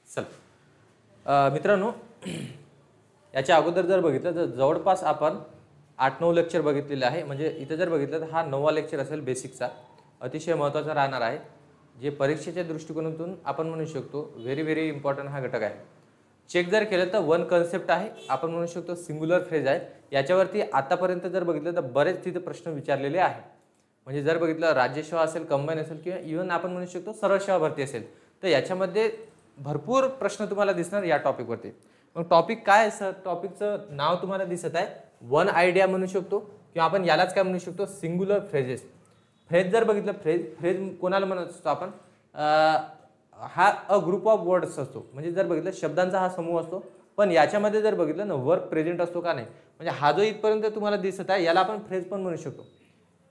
चल मित्रांनो, याच्या अगोदर जर बघितलं तर जवळपास आपण 8-9 लेक्चर बघितलेले आहे. म्हणजे इथे जर बघितलं तर हा 9वा लेक्चर असेल बेसिकचा. अतिशय महत्त्वाचा राहणार आहे, जे परीक्षेच्या दृष्टिकोनातून आपण म्हणू शकतो व्हेरी इम्पॉर्टंट हा घटक आहे. चेक जर केलं तर वन कन्सेप्ट आहे, आपण म्हणू शकतो सिंग्युलर फ्रेज आहे. याच्यावरती आतापर्यंत जर बघितलं तर बरेच तिथे प्रश्न विचारलेले आहे. म्हणजे जर बघितलं राज्यसेवा असेल, कंबाईन असेल किंवा इव्हन आपण म्हणू शकतो सरळ सेवा भरती असेल, तर याच्यामध्ये भरपूर प्रश्न तुम्हाला दिसणार या टॉपिकवरती. मग टॉपिक काय आहे सर? टॉपिकचं नाव तुम्हाला दिसत आहे, वन आयडिया म्हणू शकतो किंवा आपण यालाच काय म्हणू शकतो, सिंग्युलर फ्रेजेस. फ्रेज जर बघितलं, फ्रेज कोणाला म्हणत असतो आपण, हा अ ग्रुप ऑफ वर्ड्स असतो. म्हणजे जर बघितलं शब्दांचा हा समूह असतो, पण याच्यामध्ये जर बघितलं ना वर्ब प्रेझेंट असतो का नाही. म्हणजे हा जो इथपर्यंत तुम्हाला दिसत आहे याला आपण फ्रेज पण म्हणू शकतो.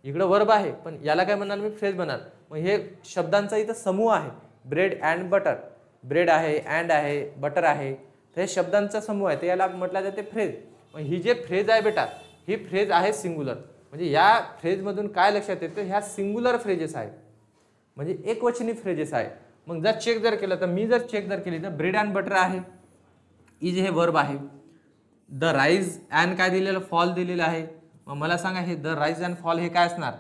इकडं वर्ब आहे पण याला काय म्हणणार मी, फ्रेज म्हणणार. मग हे शब्दांचा इथं समूह आहे, ब्रेड अँड बटर. ब्रेड आहे, अँड आहे, बटर आहे, तर हे शब्दांचा समूह आहे, तर याला म्हटलं जाते फ्रेज. मग ही जे फ्रेज आहे बेटा, ही फ्रेज आहे सिंग्युलर. म्हणजे या फ्रेजमधून काय लक्षात येतं, ह्या सिंग्युलर फ्रेजेस आहे, म्हणजे एकवचनी फ्रेजेस आहे. मग जर चेक जर केलं तर मी जर चेक जर केली तर ब्रेड अँड बटर आहे, इज हे वर्ब आहे. द राईज अँड काय दिलेलं, फॉल दिलेलं आहे. मग मला सांगा हे द राईज अँड फॉल हे काय असणार,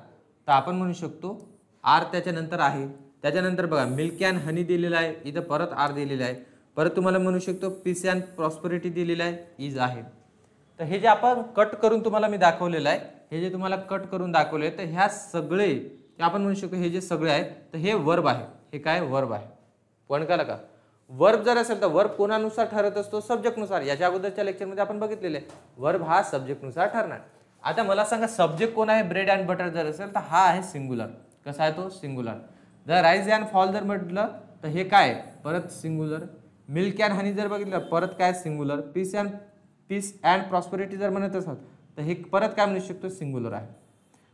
तर आपण म्हणू शकतो आर त्याच्यानंतर आहे. त्याच्यानंतर बघा मिल्क अँड हनी दिलेलं आहे, इथं परत आर दिलेलं आहे. परत तुम्हाला म्हणू शकतो पीस अँड प्रॉस्पेरिटी दिलेलं आहे, इज आहे. तर हे जे आपण कट करून तुम्हाला मी दाखवलेलं आहे, हे जे तुम्हाला कट करून दाखवले, तर ह्या सगळे आपण म्हणू शकतो हे जे सगळे आहेत तर हे वर्ब आहे. हे काय वर्ब आहे. पण कळलं का, वर्ब जर असेल तर वर्ब कोणानुसार ठरत असतो, सब्जेक्टनुसार. याच्या अगोदरच्या लेक्चरमध्ये आपण बघितलेले वर्ब हा सब्जेक्टनुसार ठरणार. आता मला सांगा सब्जेक्ट कोण आहे, ब्रेड अँड बटर जर असेल तर हा आहे सिंग्युलर. कसा आहे तो, सिंग्युलर. जर राईज अँड फॉल जर म्हटलं तर हे काय परत सिंग्युलर. मिल्क अँड हनी जर बघितलं परत काय सिंग्युलर. पीस अँड प्रॉस्पेरिटी जर म्हणत असाल तर हे परत काय म्हणू शकतो, सिंग्युलर आहे.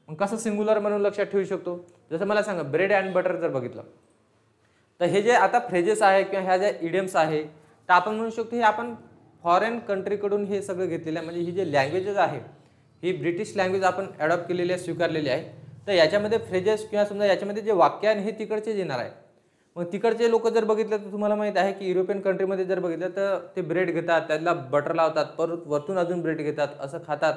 मग कसं सिंग्युलर म्हणून लक्षात ठेवू शकतो, जसं मला सांगा ब्रेड अँड बटर जर बघितलं तर हे जे आता फ्रेजेस आहे किंवा ह्या ज्या इडियम्स आहे, तर आपण म्हणू शकतो हे आपण फॉरेन कंट्रीकडून हे सगळं घेतलेलं आहे. म्हणजे ही जे लँग्वेजेस आहे ही ब्रिटिश लँग्वेज आपण ॲडॉप्ट केलेली आहे, स्वीकारलेली आहे. तर याच्यामध्ये फ्रेजेस किंवा समजा याच्यामध्ये जे वाक्य आहे हे तिकडचेच येणार आहे. मग तिकडचे लोक जर बघितलं तर तुम्हाला माहित आहे की युरोपियन कंट्रीमध्ये जर बघितलं तर ते ब्रेड घेतात, त्याला बटर लावतात, परत वरतून अजून ब्रेड घेतात, असं खातात.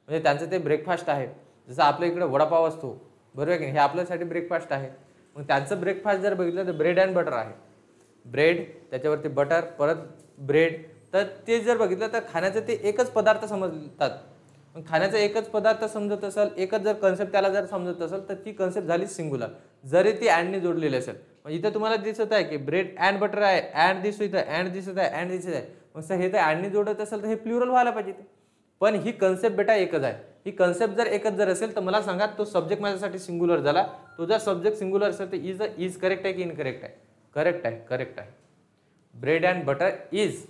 म्हणजे त्यांचं ते ब्रेकफास्ट आहे. जसं आपल्या इकडे वडापाव असतो, बरोबर की नाही, हे आपल्यासाठी ब्रेकफास्ट आहे. मग त्यांचं ब्रेकफास्ट जर बघितलं तर ब्रेड अँड बटर आहे. ब्रेड त्याच्यावरती बटर परत ब्रेड, तर ते जर बघितलं तर खाण्याचं ते एकच पदार्थ समजतात. मग खाण्याचा एकच पदार्थ समजत असेल, एकच जर कन्सेप्ट त्याला जर समजत असेल तर ती कन्सेप्ट झाली सिंग्युलर, जरी ती अँडने जोडलेली असेल. मग इथं तुम्हाला दिसत आहे की ब्रेड अँड बटर आहे, अँड दिसतो इथं, अँड दिसत आहे, अँड दिसत आहे. मग हे तर अँडने जोडत असेल तर हे प्लुरल व्हायला पाहिजे. पण ही कन्सेप्ट बेटा एकच आहे. ही कन्सेप्ट जर एकच जर असेल तर मला सांगा तो सब्जेक्ट माझ्यासाठी सिंग्युलर झाला. तो जर सब्जेक्ट सिंग्युलर असेल तर इज करेक्ट आहे की इनकरेक्ट आहे, करेक्ट आहे, करेक्ट आहे. ब्रेड अँड बटर इज,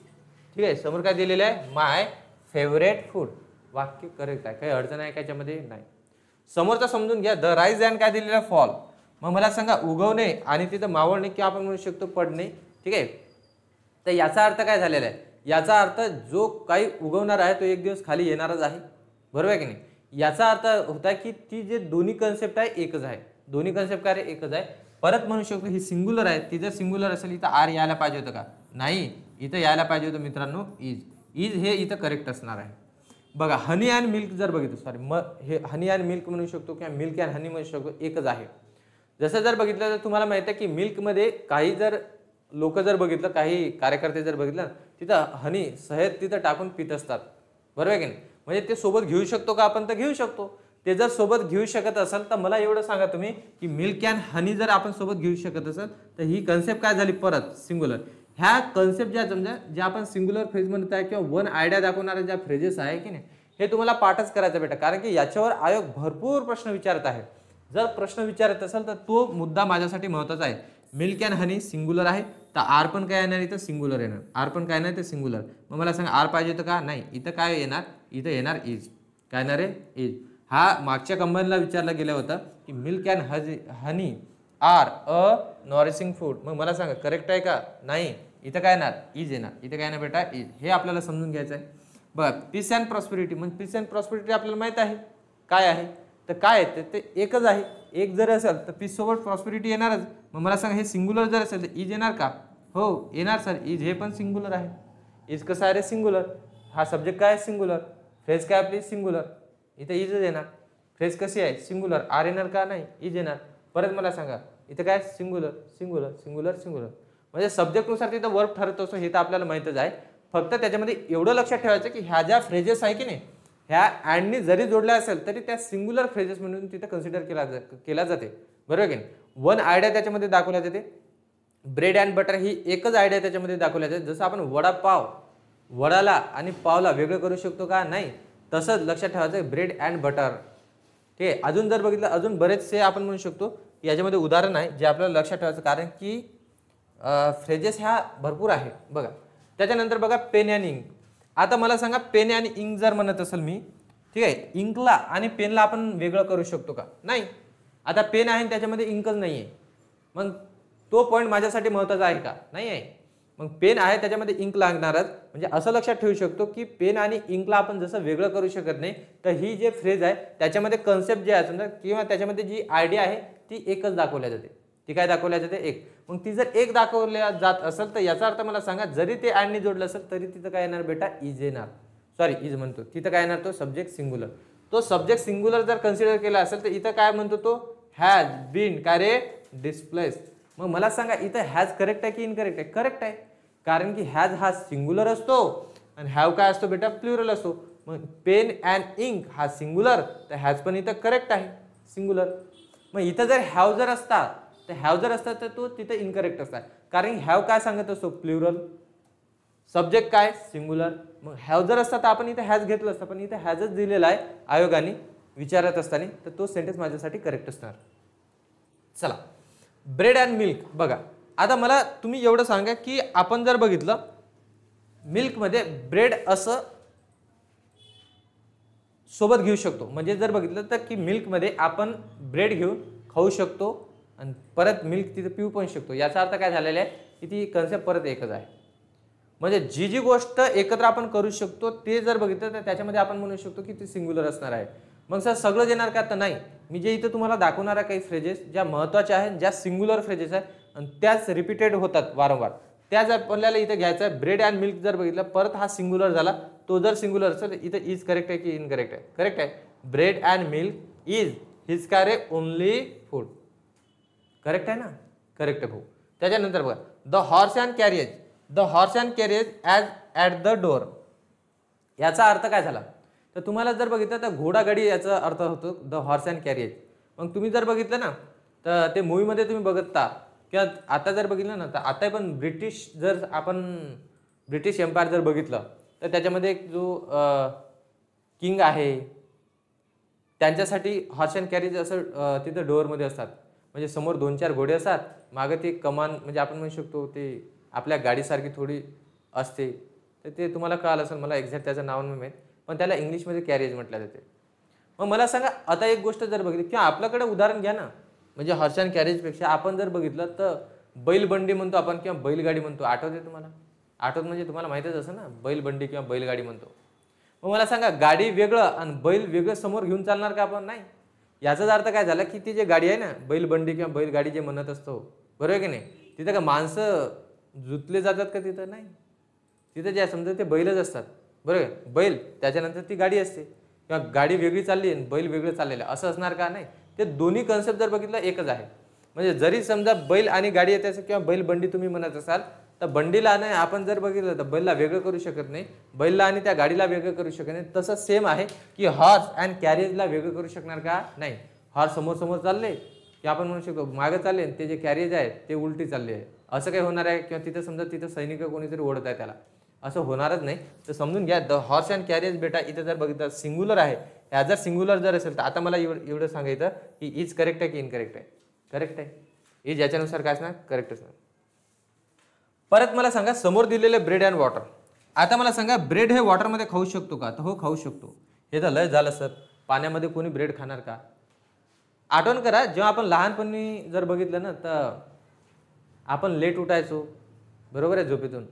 ठीक आहे. समोर काय दिलेलं आहे, माय फेवरेट फूड. वाक्य करेक्ट आहे, काही अडचण आहे का याच्यामध्ये, नाही. समोरचा समजून घ्या. द राईज अँड काय दिलेलं आहे, फॉल. मग मला सांगा उगवणे आणि तिथं मावळणे किंवा आपण म्हणू शकतो पडणे, ठीक आहे. तर याचा अर्थ काय झालेला आहे, याचा अर्थ जो काही उगवणार आहे तो एक दिवस खाली येणारच आहे, बरोबर आहे की नाही. याचा अर्थ होता की ती जे दोन्ही कन्सेप्ट आहे एकच आहे. दोन्ही कन्सेप्ट काय एकच आहे. परत म्हणू शकतो ही सिंग्युलर आहे, ती जर सिंग्युलर असेल इथं आर यायला पाहिजे होतं का, नाही, इथं यायला पाहिजे होतं मित्रांनो इज हे इथं करेक्ट असणार आहे. बघा हनी अँड मिल्क जर बघितलं, सॉरी मग हे हनी अँड मिल्क म्हणू शकतो किंवा मिल्क अँड हनी म्हणू शकतो, एकच आहे. जसं जर बघितलं तर तुम्हाला माहिती आहे की मिल्कमध्ये काही जर लोक जर बघितलं, काही कार्यकर्ते जर बघितलं तिथं हनी शहद तिथं टाकून पित असतात, बरोबर आहे की नाही. म्हणजे ते सोबत घेऊ शकतो का आपण, तर घेऊ शकतो. ते जर सोबत घेऊ शकत असेल तर मला एवढं सांगा तुम्ही की मिल्क अँड हनी जर आपण सोबत घेऊ शकत असेल तर ही कन्सेप्ट काय झाली, परत सिंग्युलर. ह्या कन्सेप्ट ज्या समजा ज्या आपण सिंग्युलर फ्रेज म्हणत आहे किंवा वन आयडिया दाखवणाऱ्या ज्या फ्रेजेस आहे की नाही, हे तुम्हाला पाठच करायचं बेटा. कारण की याच्यावर आयोग भरपूर प्रश्न विचारत आहे. जर प्रश्न विचारत असेल तर तो मुद्दा माझ्यासाठी महत्त्वाचा आहे. मिल्क अँड हनी सिंग्युलर आहे तर आर पण काय येणार, इथं सिंग्युलर येणार. आर पण काय नाही तर सिंग्युलर. मग मला सांगा आर पाहिजे होतं का, नाही, इथं काय येणार, इथं येणार इज. काय येणार आहे, इज. हा मागच्या कंबाईनला विचारला गेलं होतं की milk and honey are a nourishing food. मग मला सांगा करेक्ट आहे का, नाही, इथं काय येणार, इज येणार. इथं काय येणार बेटा, इज. हे आपल्याला समजून घ्यायचं आहे. बघा पीस अँड प्रॉस्पेरिटी, म्हणजे पीस अँड प्रॉस्पेरिटी आपल्याला माहित आहे काय आहे, तर काय आहे ते एकच आहे. एक जर असेल तर पीस सोबत प्रॉस्पेरिटी येणारच. मग मला सांगा हे सिंग्युलर जर असेल तर इज येणार का, हो येणार सर, इज हे पण सिंग्युलर आहे. इज कसं आहे रे सिंग्युलर, हा सब्जेक्ट काय आहे सिंग्युलर, फ्रेज काय आपली सिंग्युलर, इथे इजच येणार. फ्रेज कशी आहे सिंग्युलर, आर येणार का नाही, इज येणार. परत मला सांगा इथे काय सिंग्युलर सिंग्युलर सिंग्युलर सिंग्युलर, म्हणजे सब्जेक्टनुसार तिथं वर्ब ठरत असतो हे तर आपल्याला माहितच आहे. फक्त त्याच्यामध्ये एवढं लक्षात ठेवायचं की ह्या ज्या फ्रेजेस आहे की नाही, ह्या अँडनी जरी जोडल्या असेल तरी त्या सिंग्युलर फ्रेजेस म्हणून तिथं कन्सिडर केला जाते, बरोबर की नाही. वन आयडिया त्याच्यामध्ये दाखवल्या जाते. ब्रेड अँड बटर ही एकच आयडिया त्याच्यामध्ये दाखवल्या जाते. जसं आपण वडापाव, वडाला आणि पावला वेगळं करू शकतो का, नाही, तसंच लक्षात ठेवायचं ब्रेड अँड बटर. ठीक आहे. अजून जर बघितलं अजून बरेचसे आपण म्हणू शकतो याच्यामध्ये उदाहरण आहे जे आपल्याला लक्षात ठेवायचं, कारण की फ्रेजेस ह्या भरपूर आहे बघा. त्याच्यानंतर बघा पेन अँड इंक. आता मला सांगा पेन अँड इंक जर म्हणत असेल मी, ठीक आहे, इंकला आणि पेनला आपण वेगळं करू शकतो का, नाही. आता पेन आहे त्याच्यामध्ये इंकच नाही आहे, मग तो पॉईंट माझ्यासाठी महत्त्वाचा आहे का, नाही आहे. मग पेन आहे त्याच्यामध्ये इंक लागणारच, म्हणजे असं लक्षात ठेवू शकतो की पेन आणि इंकला आपण जसं वेगळं करू शकत नाही, तर ही जे फ्रेज आहे त्याच्यामध्ये कन्सेप्ट जे आहे समजा किंवा त्याच्यामध्ये जी आयडिया आहे ती एकच दाखवल्या जाते. ती काय दाखवल्या जाते, एक. मग ती जर एक दाखवल्या जात असेल तर याचा अर्थ मला सांगा जरी ते अँडनी जोडलं असेल तरी तिथं काय येणार बेटा, इज येणार. सॉरी इज म्हणतो, तिथं काय येणार तो सब्जेक्ट सिंग्युलर. तो सब्जेक्ट सिंग्युलर जर कन्सिडर केला असेल तर इथं काय म्हणतो तो हॅज बीन काय रे डिस्प्लेस. मग मला सांगा इथं हॅज करेक्ट आहे की इनकरेक्ट आहे, करेक्ट आहे, कारण की हॅज हा सिंग्युलर असतो आणि हॅव काय असतो बेटा प्लुरल असतो. मग पेन अँड इंक हा सिंग्युलर, तर हॅज पण इथं करेक्ट आहे सिंग्युलर. मग इथं जर हॅव जर असतात तर हॅव जर असतात तर तो तिथं इनकरेक्ट असतात, कारण हॅव काय सांगत असतो प्लुरल, सब्जेक्ट काय सिंग्युलर. मग हॅव जर असतात तर आपण इथे हॅज घेतलं असतं, पण इथे हॅजच दिलेला आहे आयोगाने विचारत असताना, तर तो सेंटेन्स माझ्यासाठी करेक्ट असणार. चला ब्रेड अँड मिल्क बघा. आता मला तुम्ही एवढं सांगा की आपण जर बघितलं मिल्कमध्ये ब्रेड असं सोबत घेऊ शकतो, म्हणजे जर बघितलं तर की मिल्कमध्ये आपण ब्रेड घेऊन खाऊ शकतो आणि परत मिल्क तिथे पिऊ पण शकतो. याचा अर्थ काय झालेला आहे की ती कन्सेप्ट परत एकच आहे. म्हणजे जी जी गोष्ट एकत्र आपण करू शकतो ते जर बघितलं तर त्याच्यामध्ये आपण म्हणू शकतो की ती सिंग्युलर असणार आहे. मग सर सगळं येणार का, तर नाही. मी जे इथं तुम्हाला दाखवणार आहे काही फ्रेजेस ज्या महत्त्वाच्या आहेत, ज्या सिंग्युलर फ्रेजेस आहेत आणि त्याच रिपीटेड होतात वारंवार, त्या जर आपल्याला इथं घ्यायचं आहे. ब्रेड अँड मिल्क जर बघितलं परत हा सिंग्युलर झाला, तो जर सिंग्युलर असेल इथं इज करेक्ट आहे की इनकरेक्ट आहे, करेक्ट आहे. Bread and milk is his काय रे ओनली फूड, करेक्ट आहे ना, करेक्ट आहे भाऊ. त्याच्यानंतर बघा the horse and carriage, the horse and carriage as at the door. याचा अर्थ काय झाला, तर तुम्हाला जर बघितलं तर घोडागाडी याचा अर्थ होतो द हॉर्स अँड कॅरियज. मग तुम्ही जर बघितलं ना तर ते मूवीमध्ये तुम्ही बघता किंवा आता जर बघितलं ना तर आता पण ब्रिटिश जर आपण ब्रिटिश एम्पायर जर बघितलं तर त्याच्यामध्ये एक जो किंग आहे त्यांच्यासाठी हॉर्स अँड कॅरियज असं तिथं डोअरमध्ये असतात. म्हणजे समोर 2-4 घोडे असतात, मागं ते कमान म्हणजे आपण म्हणू शकतो ते आपल्या गाडीसारखी थोडी असते, तर ते तुम्हाला कळालं असेल, मला एक्झॅक्ट त्याचं नाव नाही माहीत, पण त्याला इंग्लिशमध्ये कॅरियज म्हटलं जाते. मग मला सांगा आता एक गोष्ट जर बघितली किंवा आपल्याकडे उदाहरण घ्या ना, म्हणजे हॉर्स अँड कॅरियजपेक्षा आपण जर बघितलं तर बैलबंडी म्हणतो आपण किंवा बैलगाडी म्हणतो, आठवते तुम्हाला, आठवत म्हणजे तुम्हाला माहीतच असं ना बैलबंडी किंवा बैलगाडी म्हणतो. मग मला सांगा गाडी वेगळं आणि बैल वेगळं समोर घेऊन चालणार का आपण, नाही. याचाच अर्थ काय झाला की ती जी गाडी आहे ना बैलबंडी किंवा बैलगाडी जे म्हणत असतो, बरोबर की नाही, तिथं का माणसं जुतले जातात का, तिथं नाही. तिथं जे समजा ते बैलच असतात, बरोबर. बैल त्याच्यानंतर ती गाडी असते किंवा गाडी वेगळी चालली आणि बैल वेगळं चाललेलं असं असणार का, नाही. ते दोन्ही कन्सेप्ट जर बघितलं एकच आहे. म्हणजे जरी समजा बैल आणि गाडी येते असं किंवा बैलबंडी तुम्ही म्हणत असाल तर बंडीला नाही आपण जर बघितलं तर बैलला वेगळं करू शकत नाही, बैलला आणि त्या गाडीला वेगळं करू शकत नाही. तसं सेम आहे की हॉर्स अँड कॅरियजला वेगळं करू शकणार का, नाही. हॉर्स समोर समोर चालले की आपण म्हणू शकतो मागं चालले, ते जे कॅरियज आहे ते उलटी चालले आहे, असं काही होणार आहे. किंवा तिथं समजा तिथं सैनिक कोणीतरी ओढत आहे त्याला, असं होणारच नाही. तर समजून घ्या द हॉर्स अँड कॅरियज बेटा इथं जर बघितलं सिंग्युलर आहे. ह्या जर सिंग्युलर जर असेल तर आता मला एवढं सांगायचं की इज करेक्ट आहे की इनकरेक्ट आहे, करेक्ट आहे. इज याच्यानुसार काय असणार, करेक्ट असणार. परत मला सांगा समोर दिलेले ब्रेड अँड वॉटर. आता मला सांगा ब्रेड हे वॉटरमध्ये खाऊ शकतो का, तर हो खाऊ शकतो. हे तर लय झालं सर, पाण्यामध्ये कोणी ब्रेड खाणार का. आठवण करा जेव्हा आपण लहानपणी जर बघितलं ना तर आपण लेट उठायचो, बरोबर आहे, झोपेतून.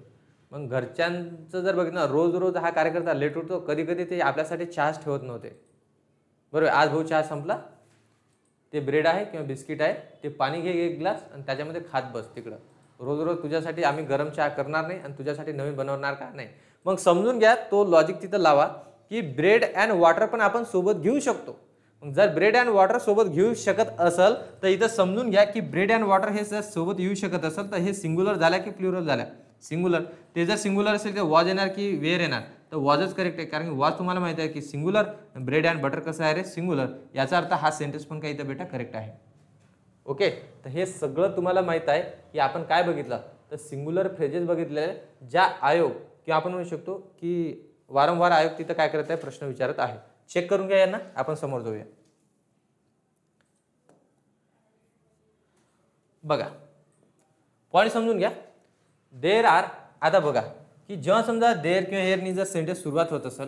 मग घरच्यांचं जर बघितलं रोज रोज हा कार्यकर्ता लेट उठतो, कधी कधी ते आपल्यासाठी चहाच ठेवत नव्हते, बरोबर. आज भाऊ चहा संपला, ते ब्रेड आहे किंवा बिस्किट आहे, ते पाणी घे एक ग्लास आणि त्याच्यामध्ये खात बस तिकडं. रोज रोज तुझ्यासाठी आम्ही गरम चहा करणार नाही आणि तुझ्यासाठी नवीन बनवणार का नाही. मग समजून घ्या, तो लॉजिक तिथं लावा की ब्रेड अँड वॉटर पण आपण सोबत घेऊ शकतो. मग जर ब्रेड अँड वॉटर सोबत घेऊ शकत असेल तर इथं समजून घ्या की ब्रेड अँड वॉटर हे जर सोबत येऊ शकत असेल तर हे सिंग्युलर झाल्या की प्लुरल झाल्या. सिंग्युलर. ते जर सिंग्युलर असेल तर वॉज येणार की वेअर येणार, तर वॉजच करेक्ट आहे, कारण की वॉज तुम्हाला माहिती आहे की सिंग्युलर, ब्रेड अँड बटर कसं आहे रे सिंग्युलर. याचा अर्थ हा सेंटेन्स पण काही इथं बेटा करेक्ट आहे. ओके, तर हे सगळं तुम्हाला माहित आहे की आपण काय बघितलं, तर सिंग्युलर फ्रेजेस बघितले ज्या आयोग किंवा आपण म्हणू शकतो की वारंवार आयोग तिथं काय करत आहे, प्रश्न विचारत आहे. चेक करून घ्या यांना, आपण समोर जाऊया. बघा पॉईंट समजून घ्या. देर आर, आता बघा की जेव्हा समजा देर किंवा हेअरनी जर सेंटेन्स सुरुवात होत असेल,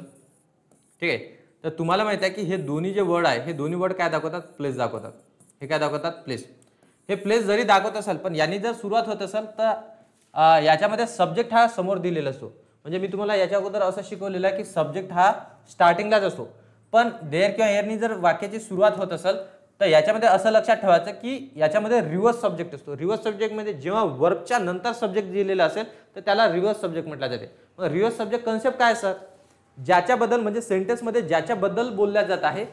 ठीक आहे, तर तुम्हाला माहिती आहे की हे दोन्ही जे वर्ड आहे हे दोन्ही वर्ड काय दाखवतात, प्लेस दाखवतात. हे काय दाखवतात, प्लेस. हे प्लेस जरी दाखवत असेल पण यांनी जर सुरुवात होत असेल तर याच्यामध्ये सब्जेक्ट हा समोर दिलेला असतो. म्हणजे मी तुम्हाला याच्या अगोदर असं शिकवलेलं आहे की सब्जेक्ट हा स्टार्टिंगलाच असतो, पण देर किंवा हेअरनी जर वाक्याची सुरुवात होत असेल तर याच्यामध्ये असं लक्षात ठेवायचं की याच्यामध्ये रिव्हर्स सब्जेक्ट असतो. रिव्हर्स सब्जेक्टमध्ये जेव्हा वर्बच्या नंतर सब्जेक्ट दिलेला असेल तर त्याला रिव्हर्स सब्जेक्ट म्हटलं जाते. मग रिव्हर्स सब्जेक्ट कन्सेप्ट काय सर, ज्याच्याबद्दल म्हणजे सेंटेन्समध्ये ज्याच्याबद्दल बोलल्या जात आहे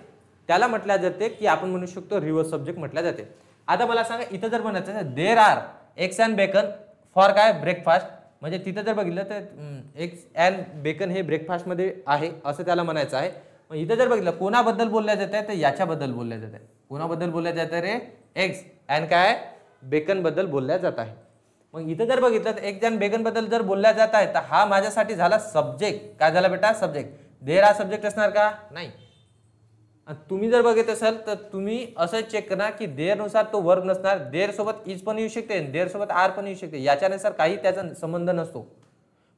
त्याला म्हटल्या जाते की आपण म्हणू शकतो रिव्हर्स सब्जेक्ट म्हटल्या जाते. आता मला सांगा इथं जर म्हणायचं there are eggs and bacon for काय ब्रेकफास्ट, म्हणजे तिथं जर बघितलं तर एग्स अँड बेकन हे ब्रेकफास्टमध्ये आहे असं त्याला म्हणायचं आहे. मग इथं जर बघितलं कोणाबद्दल बोलल्या जात आहे तर याच्याबद्दल बोलल्या जात आहे. कोणाबद्दल बोलल्या जात आहे रे, एग्स अँड काय बेकन बद्दल बोलल्या जात आहे. मग इथं जर बघितलं तर एग्स अँड बेकन बद्दल जर बोलल्या जात आहे तर हा माझ्यासाठी झाला सब्जेक्ट. काय झाला बेटा, सब्जेक्ट. देर हा सब्जेक्ट असणार का, नाही. तुम्ही जर बघित असाल तर तुम्ही असं चेक करा की देर नुसार तो वर्ब नसणार, देर सोबत इज पण येऊ शकते, देर सोबत आर पण येऊ शकते, याच्यानुसार काही त्याचा संबंध नसतो.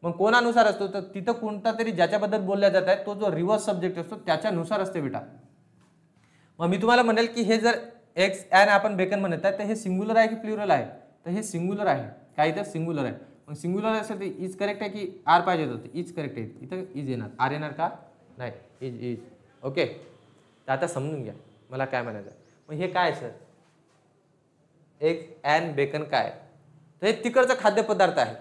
मग कोणानुसार असतो, तर तिथं कोणता तरी ज्याच्याबद्दल बोलल्या जात आहे तो जो रिव्हर्स सब्जेक्ट असतो त्याच्यानुसार असते बेटा. मग मी तुम्हाला म्हणेल की हे जर एग्स अँड आपण बेकन म्हणत आहे तर हे सिंग्युलर आहे की प्लुरल आहे, तर हे सिंग्युलर आहे. काय तर सिंग्युलर आहे. मग सिंग्युलर असेल तर इज करेक्ट आहे की आर पाहिजे होतं, इज करेक्ट आहे. इथं इज येणार, आर येणार का, नाही, इज इज. ओके, तर आता समजून घ्या मला काय म्हणायचं. मग हे काय सर, एग्स अँड बेकन काय, तर हे तिकडचा खाद्यपदार्थ आहे.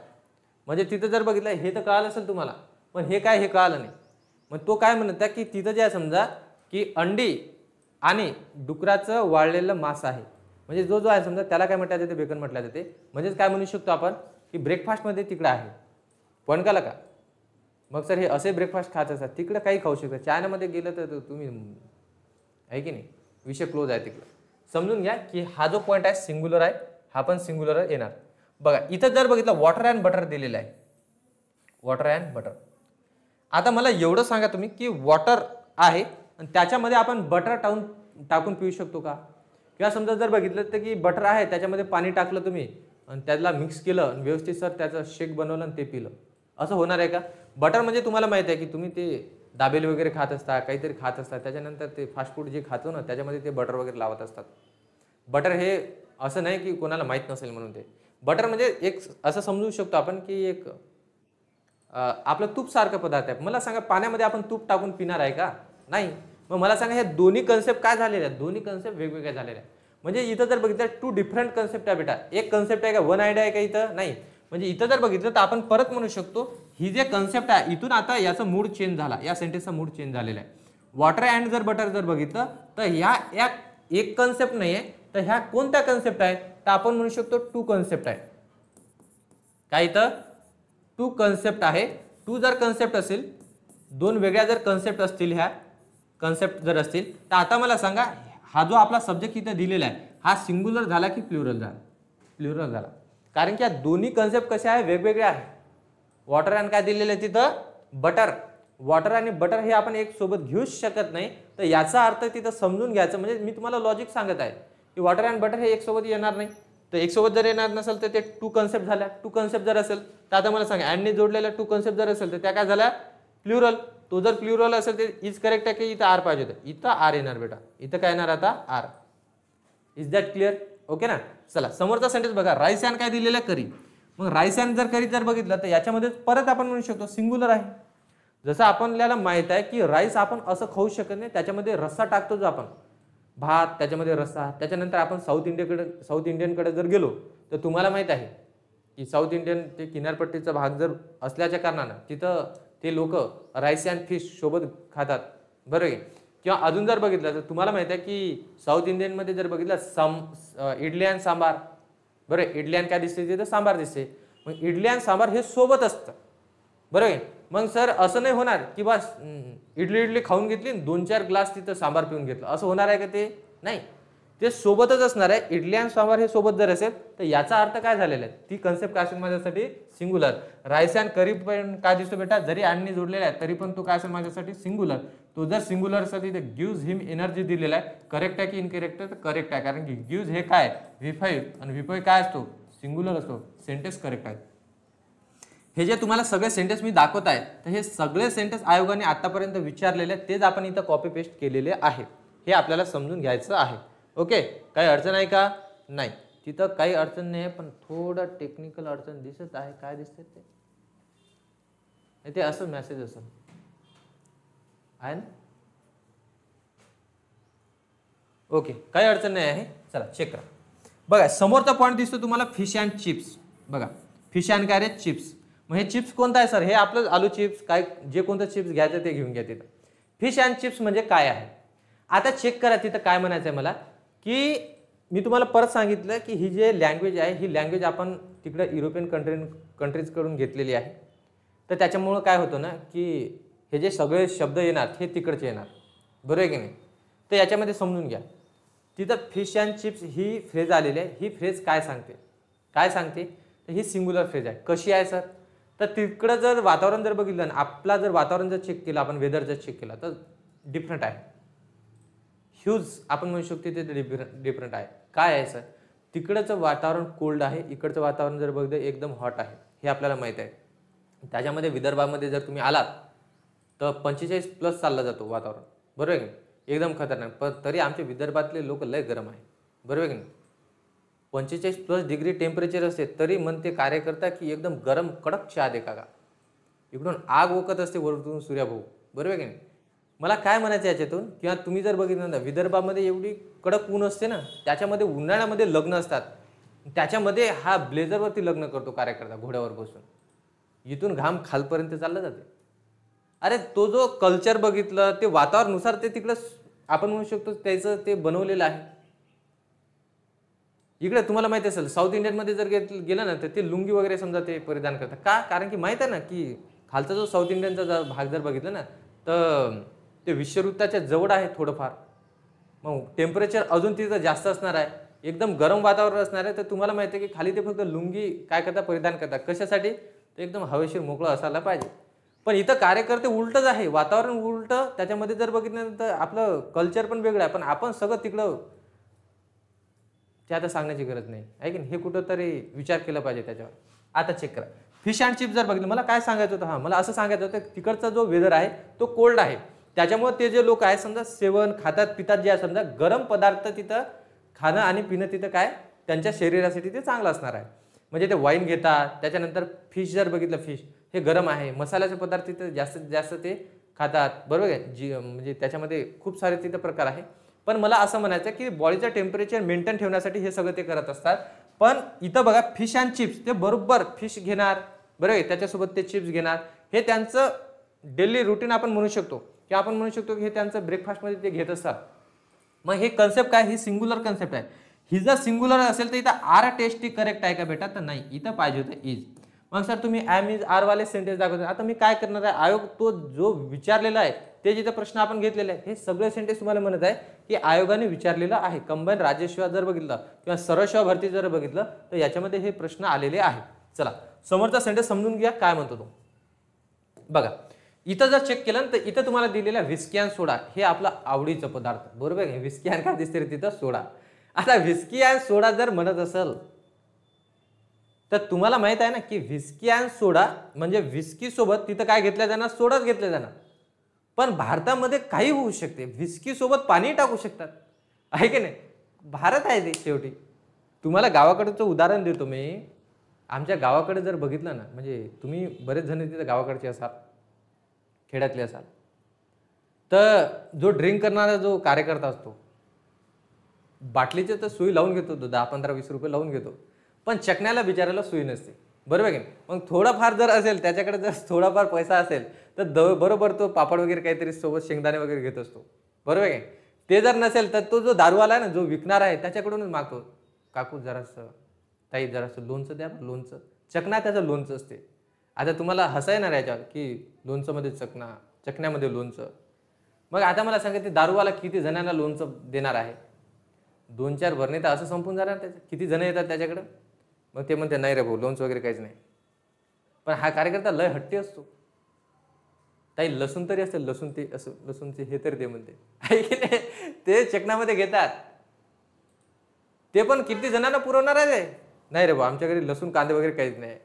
म्हणजे तिथं जर बघितलं हे तर कळालं असेल तुम्हाला, पण हे काय हे कळालं नाही. मग तो काय म्हणत आहे की तिथं जे आहे समजा की अंडी आणि डुकराचं वाळलेलं मांस आहे, म्हणजे जो जो आहे समजा त्याला काय म्हटलं जाते, बेकन म्हटलं जाते. म्हणजेच काय म्हणू शकतो आपण की ब्रेकफास्टमध्ये तिकडं आहे. पण कळलं का, मग सर हे असे ब्रेकफास्ट खात असतात, तिकडं काही खाऊ शकतात. चायनामध्ये गेलं तर तुम्ही आहे की नाही, विषय क्लोज आहे तिकडं. समजून घ्या की हा जो पॉईंट आहे सिंग्युलर आहे, हा पण सिंग्युलर येणार. बघा इथं जर बघितलं वॉटर अँड बटर दिलेलं आहे, वॉटर अँड बटर. आता मला एवढं सांगा तुम्ही की वॉटर आहे आणि त्याच्यामध्ये आपण बटर टाकून पिऊ शकतो का, किंवा समजा जर बघितलं तर की बटर आहे त्याच्यामध्ये पाणी टाकलं तुम्ही आणि त्याला मिक्स केलं आणि व्यवस्थित सर त्याचं शेक बनवलं आणि ते पिलं, असं होणार आहे का. बटर म्हणजे तुम्हाला माहिती आहे की तुम्ही ते दाबेली वगैरे खात असता, काहीतरी खात असतात, त्याच्यानंतर ते फास्ट फूड जे खातो ना त्याच्यामध्ये ते बटर वगैरे लावत असतात. बटर हे असं नाही की कोणाला माहीत नसेल म्हणून. ते बटर म्हणजे एक असं समजू शकतो आपण की एक आपलं तूप सारखं पदार्थ आहे. मला सांगा पाण्यामध्ये आपण तूप टाकून पिणार आहे का, नाही. मग मला सांगा हे दोन्ही कन्सेप्ट काय झालेले आहेत, दोन्ही कन्सेप्ट वेगवेगळ्या झालेल्या आहेत. म्हणजे इथं जर बघितलं टू डिफरंट कन्सेप्ट आहे बेटा. एक कन्सेप्ट आहे का, वन आयडिया आहे का इथं, नाही. म्हणजे इथं जर बघितलं तर आपण परत म्हणू शकतो ही जे कन्सेप्ट आहे इथून आता याचा मूड चेंज झाला, या सेंटेन्सचा मूड चेंज झालेला आहे. वॉटर अँड जर बटर जर बघितलं तर ह्या एक कन्सेप्ट नाही आहे, तर ह्या कोणत्या कन्सेप्ट आहे, तर आपण म्हणू शकतो टू कन्सेप्ट आहे. काय इथं टू कन्सेप्ट आहे. टू जर कन्सेप्ट असेल, दोन वेगळ्या जर कन्सेप्ट असतील, ह्या कन्सेप्ट जर असतील, तर आता मला सांगा हा जो आपला सब्जेक्ट इथं दिलेला आहे हा सिंग्युलर झाला की प्लुरल झाला, प्लुरल झाला. कारण की या दोन्ही कन्सेप्ट कसे आहे, वेगवेगळे आहे. वॉटर अँड काय दिलेलं आहे तिथं, बटर. वॉटर आणि बटर हे आपण एक सोबत घेऊच शकत नाही, तर याचा अर्थ तिथं समजून घ्यायचं. म्हणजे मी तुम्हाला लॉजिक सांगत आहे की वॉटर अँड बटर हे एक सोबत येणार नाही, तर एक सोबत जर येणार नसेल तर ते टू कन्सेप्ट झाल्या. टू कन्सेप्ट जर असेल तर आता मला सांगा अँडने जोडलेल्या टू कन्सेप्ट जर असेल तर त्या काय झाल्या, प्लुरल. तो जर प्लुरल असेल तर इज करेक्ट आहे की इथं आर पाहिजे होतं, इथं आर येणार बेटा. इथं काय येणार आता, are. Is that clear, okay ना. चला समोरचा सेंटेन्स बघा, राईस अँड काय दिलेलं आहे, करी. मग राईस अँड जर करी जर बघितलं तर याच्यामध्ये परत आपण म्हणू शकतो सिंग्युलर आहे. जसं आपल्याला माहित आहे की राईस आपण असं खाऊ शकत नाही, त्याच्यामध्ये रस्सा टाकतो जो आपण, भात त्याच्यामध्ये रस्सा. त्याच्यानंतर आपण साऊथ इंडियनकडे जर गेलो तर तुम्हाला माहित आहे की साऊथ इंडियन ते किनारपट्टीचा भाग जर असल्याच्या कारणानं तिथं ते लोक राईस अँड फिश सोबत खातात, बरोबर आहे. किंवा अजून जर बघितलं तर तुम्हाला माहिती आहे की साऊथ इंडियनमध्ये जर बघितलं इडली आणि सांबार, बरं, इडली आणि काय दिसते तिथं सांबार दिसते, मग इडली आणि सांबार हे सोबत असतं, बरोबर आहे. मग सर असं नाही होणार की बस इडली खाऊन घेतली 2-4 ग्लास तिथं सांबार पिऊन घेतलं, असं होणार आहे का? ते नाही, ते सोबतच असणार आहे. इडली आणि सांबार हे सोबत जर असेल तर याचा अर्थ काय झालेला आहे, ती कन्सेप्ट काय असेल माझ्यासाठी? सिंग्युलर. राईस अँड करी पण काय दिसतो बेटा, जरी आणि जोडलेला आहे तरी पण तो काय असेल माझ्यासाठी? सिंग्युलर. तो जर सिंग्युलर असेल तिथे गिव्ज हिम एनर्जी दिलेला आहे. करेक्ट आहे की इनकरेक्ट आहे? तर करेक्ट आहे, कारण की गिव्ज हे काय V5 आणि V5 काय असतो? सिंग्युलर असतो. सेंटेन्स करेक्ट आहे. हे जे तुम्हाला सगळे सेंटेन्स मी दाखवत आहे तर हे सगळे सेंटेन्स आयोगाने आतापर्यंत विचारलेले आहेत, तेच आपण इथं कॉपी पेस्ट केलेले आहे. हे आपल्याला समजून घ्यायचं आहे. ओके, काही अडचण आहे का? नाही, तिथं काही अडचण नाही आहे, पण थोडं टेक्निकल अडचण दिसत आहे. काय दिसते ते असं मेसेज असेल आहे ना? ओके, काही अडचण नाही आहे. चला चेक करा. बघा समोरचा पॉईंट दिसतो तुम्हाला, फिश अँड चिप्स. बघा फिश अँड काय रे? चिप्स. मग हे चिप्स कोणता आहे सर? हे आपलं आलू चिप्स, काय जे कोणतं चिप्स घ्यायचं ते घेऊन घ्या तिथं. फिश अँड चिप्स म्हणजे काय आहे? आता चेक करा तिथं काय म्हणायचं आहे मला, की मी तुम्हाला परत सांगितलं की ही जे लँग्वेज आहे ही लँग्वेज आपण तिकडे युरोपियन कंट्रीजकडून घेतलेली आहे. तर त्याच्यामुळं काय होतं ना की हे जे सगळे शब्द येणार हे तिकडचे येणार, बरोबर आहे की नाही? तर याच्यामध्ये समजून घ्या, तिथं fish and chips he phrase आलेली आहे. ही फ्रेज काय सांगते? काय सांगते? तर ही सिंग्युलर फ्रेज आहे. कशी आहे सर? तर तिकडं जर वातावरण जर बघितलं ना, आपला जर वातावरण जर चेक केलं, आपण वेदर जर चेक केला तर डिफरंट आहे. ह्यूज आपण म्हणू शकतो ते डिफरंट आहे. काय आहे सर? तिकडचं वातावरण कोल्ड आहे, इकडचं वातावरण जर बघितलं एकदम हॉट आहे, हे आपल्याला माहित आहे. त्याच्यामध्ये विदर्भामध्ये जर तुम्ही आलात तर 45+ चालला जातो वातावरण, बरोबर आहे की नाही? एकदम खतरनाक. पण तरी आमचे विदर्भातले लोक लय गरम आहे, बरोबर आहे की नाही? 45+ डिग्री टेम्परेचर असते तरी म्हणते कार्यकर्ता की एकदम गरम कडक चहा दे का. इकडून आग ओकत असते वरतून सूर्यभाऊ, बरोबर आहे की नाही? मला काय म्हणायचं याच्यातून, किंवा तुम्ही जर बघितलं ना विदर्भामध्ये एवढी कडक ऊन असते ना, त्याच्यामध्ये उन्हाळ्यामध्ये लग्न असतात, त्याच्यामध्ये हा ब्लेझरवरती लग्न करतो कार्यकर्ता घोड्यावर बसून, इथून घाम खालपर्यंत चालला जाते. अरे तो जो कल्चर बघितलं ते वातावरणानुसार ते तिकडं आपण म्हणू शकतो त्याचं ते बनवलेलं आहे. इकडे तुम्हाला माहिती असेल साऊथ इंडियनमध्ये जर गेलं ना तर ते लुंगी वगैरे समजा ते परिधान करतात. का? कारण की माहित आहे ना की खालचा जो साऊथ इंडियनचा भाग जर बघितला ना तर ते विषुववृत्ताच्या जवळ आहे थोडंफार, मग टेम्परेचर अजून तिथं जास्त असणार आहे, एकदम गरम वातावरण असणार आहे. तर तुम्हाला माहिती आहे की खाली ते फक्त लुंगी काय करतात? परिधान करतात. कशासाठी? ते एकदम हवेशीर मोकळं असायला पाहिजे. पण इथं कार्यकर्ते उलटच आहे, वातावरण उलटं. त्याच्यामध्ये जर बघितलं तर आपलं कल्चर पण वेगळं आहे, पण आपण सगळं तिकडं ते आता सांगण्याची गरज नाही आहे की नाही? हे कुठंतरी विचार केला पाहिजे त्याच्यावर. आता चेक करा, फिश अँड चिप्स जर बघितलं, मला काय सांगायचं होतं? हां, मला असं सांगायचं होतं तिकडचा जो वेदर आहे तो कोल्ड आहे, त्याच्यामुळे ते जे लोक आहेत समजा सेवन खातात पितात जे आहे समजा गरम पदार्थ तिथं खाणं आणि पिणं तिथं काय त्यांच्या शरीरासाठी ते चांगलं असणार आहे. म्हणजे ते वाईन घेतात. त्याच्यानंतर फिश जर बघितलं, फिश हे गरम आहे, मसाल्याचे पदार्थ तिथं जास्तीत जास्त ते खातात, बरोबर आहे जी, म्हणजे त्याच्यामध्ये खूप सारे तिथं प्रकार आहे. पण मला असं म्हणायचं की बॉडीचं टेम्परेचर मेंटेन ठेवण्यासाठी हे सगळं ते करत असतात. पण इथं बघा फिश अँड चिप्स ते बरोबर फिश घेणार, बरोबर आहे, त्याच्यासोबत ते चिप्स घेणार, हे त्यांचं डेली रुटीन आपण म्हणू शकतो की आपण म्हणू शकतो की हे त्यांचं ब्रेकफास्टमध्ये ते घेत असतात. मग हे कन्सेप्ट काय? ही सिंग्युलर कन्सेप्ट आहे. ही जर सिंग्युलर असेल तर इथं आर टेस्टी करेक्ट आहे का बेटा? तर नाही, इथं पाहिजे होतं इज. मग सर तुम्ही ॲम इज आर वाले सेंटेन्स दाखवतो. आता मी काय करणार आहे, आयोग तो जो विचारलेला आहे ते जिथं प्रश्न आपण घेतलेले आहे हे सगळे सेंटेन्स तुम्हाला म्हणत आहे की आयोगाने विचारलेलं आहे. कंबाईन राज्यसेवा जर बघितलं किंवा सरसेवा भरती जर बघितलं तर याच्यामध्ये हे प्रश्न आलेले आहेत. चला समोरचा सेंटेन्स समजून घ्या काय म्हणतो तो. बघा इथं जर चेक केलं तर इथं तुम्हाला दिलेला व्हिस्की अँड सोडा हे आपला आवडीचा पदार्थ, बरोबर आहे. व्हिस्की अँड काय दिसते रे तिथं? सोडा. आता व्हिस्की अँड सोडा जर म्हणत असेल तर तुम्हाला माहित आहे ना की व्हिस्की अँड सोडा म्हणजे व्हिस्की सोबत तिथं काय घेतलं जाणार? सोडाच घेतलं जाणार. पण भारतामध्ये काही होऊ शकते, व्हिस्की सोबत पाणी टाकू शकतात, आहे की नाही? भारत आहे ते शेवटी. तुम्हाला गावाकडचं उदाहरण देतो मी. आमच्या गावाकडे जर बघितलं ना, म्हणजे तुम्ही बरेच जण तिथे गावाकडचे असाल, खेड्यातले असाल, तर जो ड्रिंक करणारा जो कार्यकर्ता असतो बाटलीचे तर सुई लावून घेतो, 10, 15, 20 रुपये लावून घेतो, पण चकण्याला बिचारायला सुई नसते. बरोबर आहे की नाही? मग थोडाफार जर असेल त्याच्याकडे, जर थोडाफार पैसा असेल तर बरोबर तो पापड वगैरे काहीतरी सोबत शेंगदाणे वगैरे घेत असतो, बरोबर आहे की नाही? ते जर नसेल तर तो जो दारूवाला आहे ना, जो विकणार आहे त्याच्याकडूनच मागतो, काकू जरासं, ताई जरासं लोणचं द्या, लोणचं. चकना त्याचं लोणचं असते. आता तुम्हाला हसा येणार याच्यावर की लोणचंमध्ये चकना, चकण्यामध्ये लोणचं. मग आता मला सांगा, ते दारूवाला किती जणांना लोणचं देणार आहे? 2-4 भरणे तर असं संपून जाणार त्याचं. किती जण येतात त्याच्याकडं? मग ते म्हणते नाही रे भाऊ, लोणचं वगैरे काहीच नाही. पण हा कार्यकर्ता लय हट्टी असतो. ताई लसूण तरी असेल, लसूण ते असं लसूणचे हे तरी ते म्हणते, आहे की नाही? ते चकनामध्ये घेतात. ते पण किती जणांना पुरवणार आहे? नाही रे भाऊ, आमच्या घरी लसूण कांदे वगैरे काहीच नाही.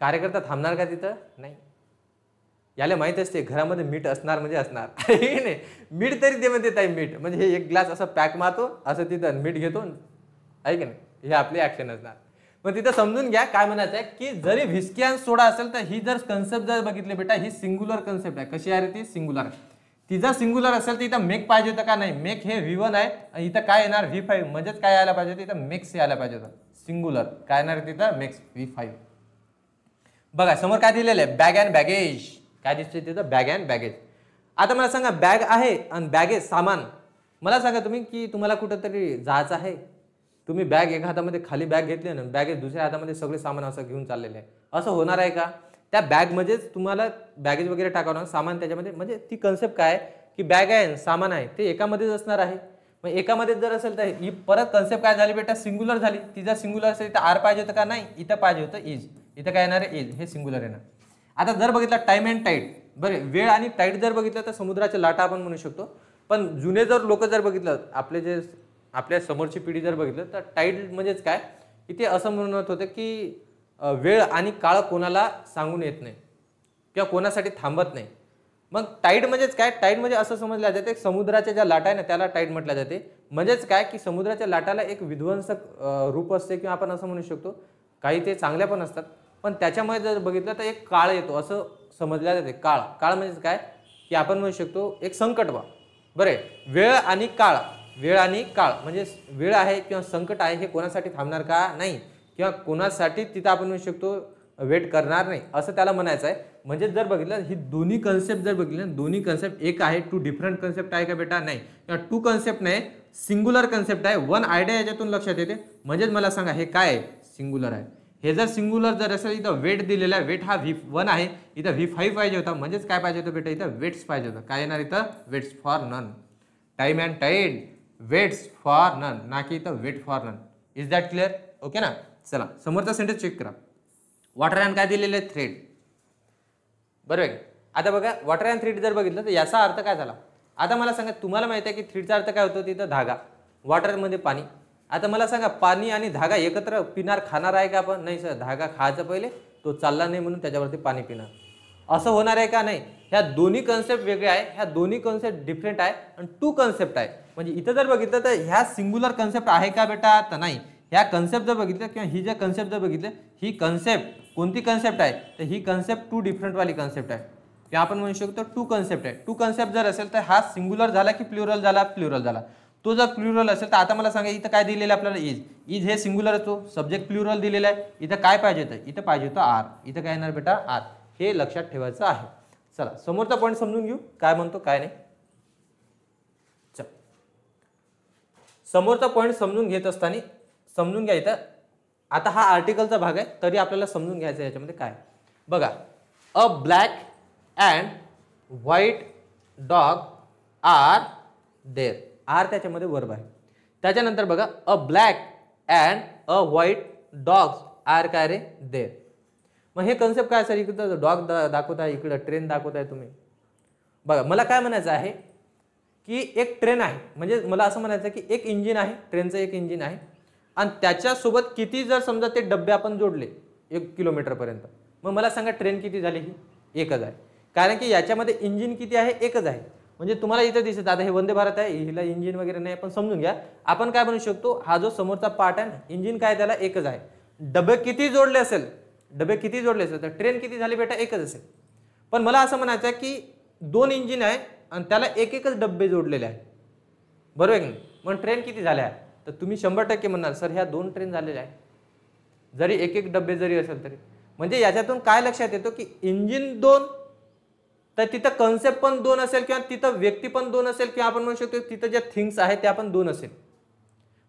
कार्यकर्ता थांबणार का तिथं? नाही. याला माहित असते घरामध्ये मीठ असणार म्हणजे असणार, आहे की नाही? मीठ तरी दे म्हणते ताई, मीठ म्हणजे हे एक ग्लास असं पॅक मारतो, असं तिथं मीठ घेतो, आहे की नाही? हे आपली ऍक्शन असणार. मग तिथं समजून घ्या काय म्हणायचं आहे की जरी व्हिस्की आणि सोडा असेल तर ही जर कन्सेप्ट जर बघितली बेटा, ही सिंग्युलर कन्सेप्ट आहे. कशी आहे ती? सिंग्युलर. तिचा सिंग्युलर असेल तर इथं मेक पाहिजे होतं का? नाही. मेक हे V1 आहे आणि इथं काय येणार? V5. म्हणजेच काय यायला पाहिजे होतं? इथं मेक्स यायला पाहिजे होतं. सिंग्युलर काय येणार तिथं? Makes V5. बघा समोर काय दिलेलं आहे? Bag and baggage. काय दिसते तिथं? Bag and baggage. आता मला सांगा, बॅग आहे आणि बॅगेज सामान. मला सांगा तुम्ही की तुम्हाला कुठंतरी जायचं आहे, तुम्ही बॅग एक हातामध्ये खाली बॅग घेतली ना, बॅगेज दुसऱ्या हातामध्ये सगळे सामान असं घेऊन चाललेले आहे, असं होणार आहे का? त्या बॅगमध्येच तुम्हाला बॅगेज वगैरे टाकावं, सामान त्याच्यामध्ये. म्हणजे ती कन्सेप्ट काय की बॅग आहे सामान आहे ते एकामध्येच असणार आहे. मग एकामध्येच जर असेल तर ही परत कन्सेप्ट काय झाली बेटा? सिंग्युलर झाली. तिचा सिंग्युलर असेल तर आर पाहिजे होतं का? नाही. इथं पाहिजे होतं इज. इथं काय येणार आहे? इज. हे सिंग्युलर येणार. आता जर बघितलं टाइम अँड टाईड, बरं वेळ आणि टाईड जर बघितलं तर समुद्राच्या लाटा आपण म्हणू शकतो. पण जुने जर लोक जर बघितलं, आपले जे आपल्या समोरची पिढी जर बघितलं तर टाईड म्हणजेच काय की ते असं म्हणत होतं की वेळ आणि काळ कोणाला सांगून येत नाही किंवा कोणासाठी थांबत नाही. मग टाईड म्हणजेच काय? टाईड म्हणजे असं समजलं जाते समुद्राच्या ज्या लाटा आहे ना त्याला टाईड म्हटलं जाते. म्हणजेच काय की समुद्राच्या लाटाला एक विध्वंसक रूप असते किंवा आपण असं म्हणू शकतो, काही ते चांगल्या पण असतात, पण त्याच्यामुळे जर बघितलं तर एक काळ येतो असं समजल्या जाते. काळ, काळ म्हणजेच काय की आपण म्हणू शकतो एक संकट बा. बरे, वेळ आणि काळ, वेळ आणि काळ म्हणजे वेळ आहे किंवा संकट आहे हे कोणासाठी थांबणार का? नाही. किंवा कोणासाठी तिथं आपण म्हणू शकतो वेट करणार नाही असं त्याला म्हणायचं आहे. म्हणजे जर बघितलं ही दोन्ही कन्सेप्ट जर बघितली ना, दोन्ही कन्सेप्ट एक आहे, टू डिफरंट कन्सेप्ट आहे का बेटा? नाही. किंवा टू कन्सेप्ट नाही, सिंग्युलर कन्सेप्ट आहे. वन आयडिया याच्यातून लक्षात येते. म्हणजेच मला सांगा हे काय आहे? सिंग्युलर आहे. हे जर सिंग्युलर जर असेल इथं वेट दिलेला आहे, वेट हा V1 आहे, इथं V5 पाहिजे होता. म्हणजेच काय पाहिजे होतं बेटा? इथं वेट्स पाहिजे होतं. काय येणार इथं? Waits for none. Time and tide, waits for none, ना की इथं wait for none. Is that clear? Okay ना. चला समोरचा सेंटेन्स चेक करा. वॉटर अँड काय दिलेलं आहे? थ्रेड. बरोबर आहे. आता बघा वॉटर अँड थ्रेड जर बघितलं तर याचा अर्थ काय झाला? आता मला सांगा, तुम्हाला माहिती आहे की थ्रेडचा अर्थ काय होतो? तिथं धागा, वॉटरमध्ये पाणी. आता मला सांगा, पाणी आणि धागा एकत्र पिणार खाणार आहे का आपण? नाही सर, धागा खायचा पहिले, तो चालला नाही म्हणून त्याच्यावरती पाणी पिणार, असं होणार आहे का? नाही. ह्या दोन्ही कन्सेप्ट वेगळे आहे, ह्या दोन्ही कन्सेप्ट डिफरंट आहे आणि टू कन्सेप्ट आहे. म्हणजे इथं जर बघितलं तर ह्या सिंग्युलर कन्सेप्ट आहे का बेटा? तर नाही. ह्या कन्सेप्ट जर बघितलं किंवा ही जे कन्सेप्ट जर बघितलं, ही कन्सेप्ट कोणती कन्सेप्ट आहे? तर ही कन्सेप्ट टू डिफरंट वाली कन्सेप्ट आहे किंवा आपण म्हणू शकतो टू कन्सेप्ट आहे. टू कन्सेप्ट जर असेल तर हा सिंग्युलर झाला की प्लुरल झाला? प्लुरल झाला. तो जर प्लुरल असेल तर आता मला सांगा इथं काय दिलेलं आपल्याला? इज. इज हे सिंग्युलर असतो, सब्जेक्ट प्लुरल दिलेला आहे. इथं काय पाहिजे होतं? इथं पाहिजे होतं आर. इथं काय येणार बेटा? आर. हे लक्षात ठेवायचं आहे. चला समोरचा पॉईंट समजून घेऊ, काय म्हणतो काय नाही. चल समोरचा पॉईंट समजून घेत असताना समजून घ्या इथं. आता हा आर्टिकलचा भाग आहे तरी आपल्याला समजून घ्यायचं याच्यामध्ये काय. बघा, a black and white dog are there. Are त्याच्यामध्ये वर्ब आहे. त्याच्यानंतर बघा, a black and a white dogs are काय रे? देअर. मग हे कन्सेप्ट काय सर? इकडं डॉग दाखवत आहे, इकडं ट्रेन दाखवत आहे तुम्ही. बघा मला काय म्हणायचं आहे की एक ट्रेन आहे, म्हणजे मला असं म्हणायचं आहे की एक इंजिन आहे, ट्रेनचं एक इंजिन आहे आणि त्याच्यासोबत किती जर समजा ते डब्बे आपण जोडले 1 किलोमीटरपर्यंत, मग मला सांगा ट्रेन किती झाली? ही एकच आहे. कारण की याच्यामध्ये इंजिन किती आहे? एकच आहे. म्हणजे तुम्हाला इथं दिसत आता हे वंदे भारत आहे, हिला इंजिन वगैरे नाही, पण समजून घ्या. आपण काय म्हणू शकतो, हा जो समोरचा पार्ट आहे ना, इंजिन काय त्याला एकच आहे. डबे किती जोडले असेल, डबे किती जोडले असेल तर ट्रेन किती झाली बेटा? एकच असेल. पण मला असं म्हणायचं आहे की 2 इंजिन आहे आणि त्याला एक एकच डब्बे जोडलेले आहे, बरोबर आहे की नाही? मग ट्रेन किती झाल्या? तर तुम्ही 100% म्हणणार सर ह्या 2 ट्रेन झालेल्या आहे. जरी एक एक डबे जरी असेल तरी. म्हणजे याच्यातून काय लक्षात येतो की इंजिन 2 तर तिथं कन्सेप्ट पण 2 असेल किंवा तिथं व्यक्ती पण 2 असेल किंवा आपण म्हणू शकतो तिथं ज्या थिंग्स आहेत त्या पण 2 असेल.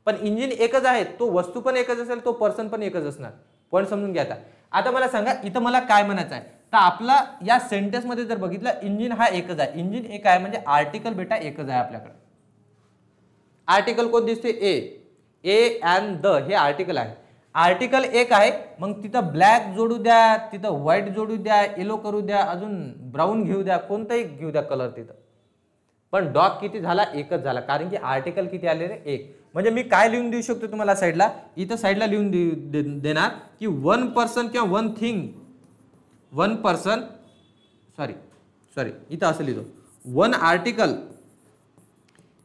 पण इंजिन एकच आहे, तो वस्तू पण एकच असेल, तो पर्सन पण एकच असणार. पॉईंट समजून घ्या. आता मला सांगा इथं मला काय म्हणायचं आहे, तर आपला या सेंटेन्स मध्ये जर बघितलं इंजिन हा एकच आहे, इंजिन एक आहे म्हणजे आर्टिकल बेटा एकच आहे आपल्याकडे. आर्टिकल कोण दिसते ए अँड द हे आर्टिकल आहे. आर्टिकल एक आहे, मग तिथं ब्लॅक जोडू द्या, तिथं व्हाईट जोडू द्या, येलो करू द्या, अजून ब्राऊन घेऊ द्या, कोणताही घेऊ द्या कलर तिथं. पण डॉग किती झाला, एकच झाला, कारण की आर्टिकल किती आले रे, एक. म्हणजे मी काय लिहून देऊ शकतो तुम्हाला साईडला, इथं साईडला लिहून देणार की वन पर्सन किंवा one thing, one person sorry इथं असं लिहितो वन आर्टिकल.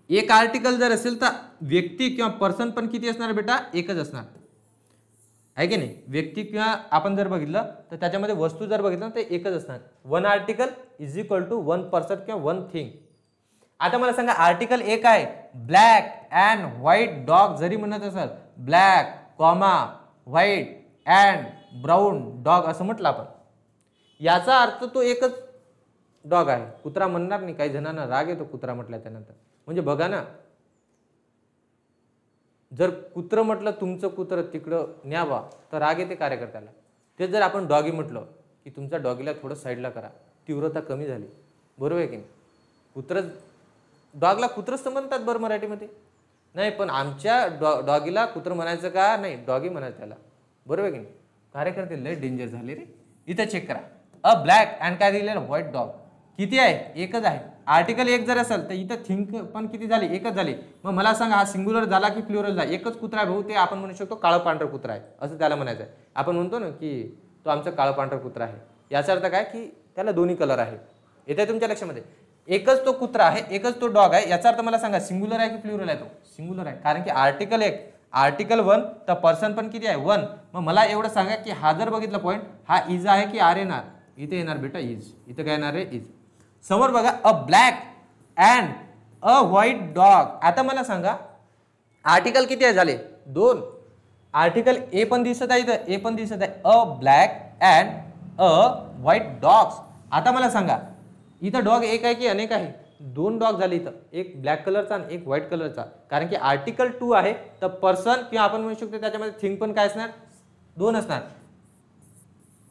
एक आर्टिकल जर असेल तर व्यक्ती किंवा पर्सन पण किती असणार बेटा, एकच असणार आहे की नाही. व्यक्ती किंवा आपण जर बघितलं तर त्याच्यामध्ये वस्तू जर बघितलं तर एकच असणार. One article is equal to one person किंवा वन थिंग. आता मला सांगा आर्टिकल एक आहे, ब्लॅक अँड व्हाईट डॉग जरी म्हणत असेल, black comma white and brown dog असं म्हटलं आपण, याचा अर्थ तो एकच डॉग आहे. कुत्रा म्हणणार नाही, काही जणांना राग येतो कुत्रा म्हटल्या त्यानंतर. म्हणजे बघा ना, जर कुत्र म्हटलं तुमचं कुत्र तिकडं न्यावा तर राग येते कार्यकर्त्याला. ते जर आपण डॉगी म्हटलं की तुमच्या डॉगीला थोडं साईडला करा, तीव्रता कमी झाली, बरोबर आहे की नाही. कुत्र डॉगला कुत्रच तर म्हणतात बरं मराठीमध्ये, नाही पण आमच्या डॉगीला कुत्र म्हणायचं का नाही, डॉगी म्हणायचं त्याला, बरोबर आहे की नाही. कार्यकर्ते लय डेंजर झाले रे. इथं चेक करा, अ ब्लॅक अँड काय दिलेलं व्हाईट डॉग किती आहे, एकच आहे. आर्टिकल एक जर असेल तर इथं थिंक पण किती झाली, एकच झाली. मग मला सांगा हा सिंग्युलर झाला की प्लुरल झाला, एकच कुत्रा आहे भाऊ, ते आपण म्हणू शकतो काळं पांढरं कुत्रा आहे असं त्याला म्हणायचं आहे. आपण म्हणतो ना की तो आमचा काळं पांढरं कुत्रा आहे, याचा अर्थ काय की त्याला दोन्ही कलर आहे. येते तुमच्या लक्षामध्ये, एकच तो कुत्रा आहे, एकच तो डॉग आहे, याचा अर्थ मला सांगा सिंग्युलर आहे की प्लुरल आहे, तो सिंग्युलर आहे. कारण की आर्टिकल एक, आर्टिकल वन, तर पर्सन पण किती आहे, वन. मग मला एवढं सांगा की हा जर बघितला पॉईंट, हा इज आहे की आर येणार, इथे येणार बेटा इज, इथं काय येणार आहे इज. समोर बघा, a black and a white dog. आता मला सांगा आर्टिकल किती आहे झाले, दोन. आर्टिकल ए पण दिसत आहे इथं, ए पण दिसत आहे, a black and a white dogs. आता मला सांगा इथं डॉग एक आहे की अनेक आहे, दोन डॉग झाले इथं, एक ब्लॅक कलरचा आणि एक व्हाईट कलरचा. कारण की आर्टिकल 2 आहे तर पर्सन किंवा आपण म्हणू शकतो त्याच्यामध्ये थिंग पण काय असणार, दोन असणार.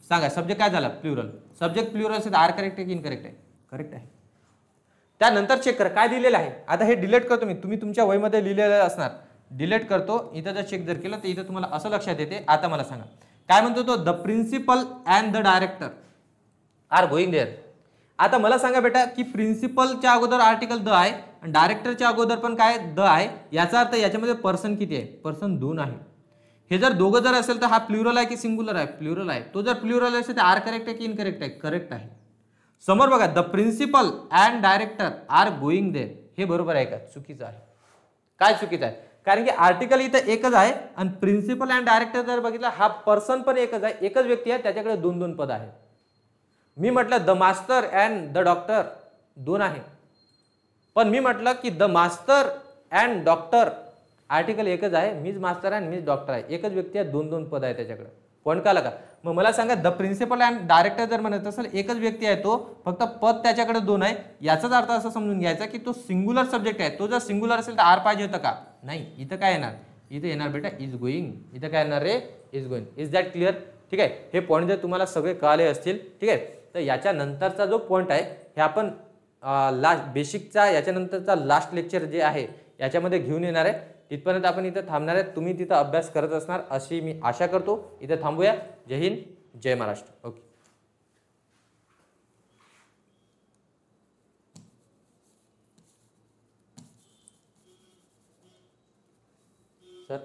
सांगा सब्जेक्ट काय झाला, प्लुरल. सब्जेक्ट प्लुरल असेल तर आर करेक्ट आहे की इनकरेक्ट आहे, करेक्ट आहे. त्यानंतर चेक करा काय दिलेलं आहे. आता हे डिलीट करतो मी, तुम्ही तुमच्या वहीमध्ये लिहिलेलं असणार, डिलीट करतो. इथं जर चेक जर केलं तर इथं तुम्हाला असं लक्षात येते. आता मला सांगा काय म्हणतो तो, the principal and the director are going there. आता मला सांगा बेटा की प्रिन्सिपलच्या अगोदर आर्टिकल द आहे आणि डायरेक्टरच्या अगोदर पण काय द आहे, याचा अर्थ याच्यामध्ये पर्सन किती आहे, पर्सन दोन आहे. हे जर दोघं जर असेल तर हा प्लुरल आहे की सिंग्युलर आहे, प्लुरल आहे. तो जर प्लुरल असेल तर आर करेक्ट आहे की इनकरेक्ट आहे, करेक्ट आहे. समोर बघा, the principal and director are going there, हे बरोबर आहे का, चुकीचं आहे. काय चुकीचं आहे, कारण की आर्टिकल इथं एकच आहे आणि प्रिन्सिपल अँड डायरेक्टर जर बघितला हा पर्सन पण एकच आहे, एकच व्यक्ती आहे, त्याच्याकडे दोन दोन पद आहेत. मी म्हटलं the master and the doctor दोन आहे, पण मी म्हटलं की the master and doctor, article एकच आहे, मीच मास्टर आहे मीच डॉक्टर आहे, एकच व्यक्ती आहे, दोन दोन पद आहे त्याच्याकडे. पॉईंट काला का. मग मला सांगा द प्रिन्सिपल अँड डायरेक्टर जर म्हणत असेल एकच व्यक्ती आहे तो, फक्त पद त्याच्याकडे दोन आहे, याचाच अर्थ असं समजून घ्यायचा की तो सिंग्युलर सब्जेक्ट आहे. तो जर सिंग्युलर असेल तर आर पाहिजे होतं का, नाही. इथं काय येणार, इथं येणार बेटा इज गोईंग, इथं काय येणार रे, is going. Is that clear, ठीक आहे. हे पॉईंट जर तुम्हाला सगळे कळाले असतील, ठीक आहे, तर याच्या नंतरचा जो पॉईंट आहे हे आपण लास्ट बेसिकचा याच्यानंतरचा लास्ट लेक्चर जे आहे याच्यामध्ये घेऊन येणार आहे. तिथपर्यंत आपण इथं थांबणार आहे, तुम्ही तिथं अभ्यास करत असणार अशी मी आशा करतो. इथं थांबूया. जय हिंद, जय महाराष्ट्र. Okay sir.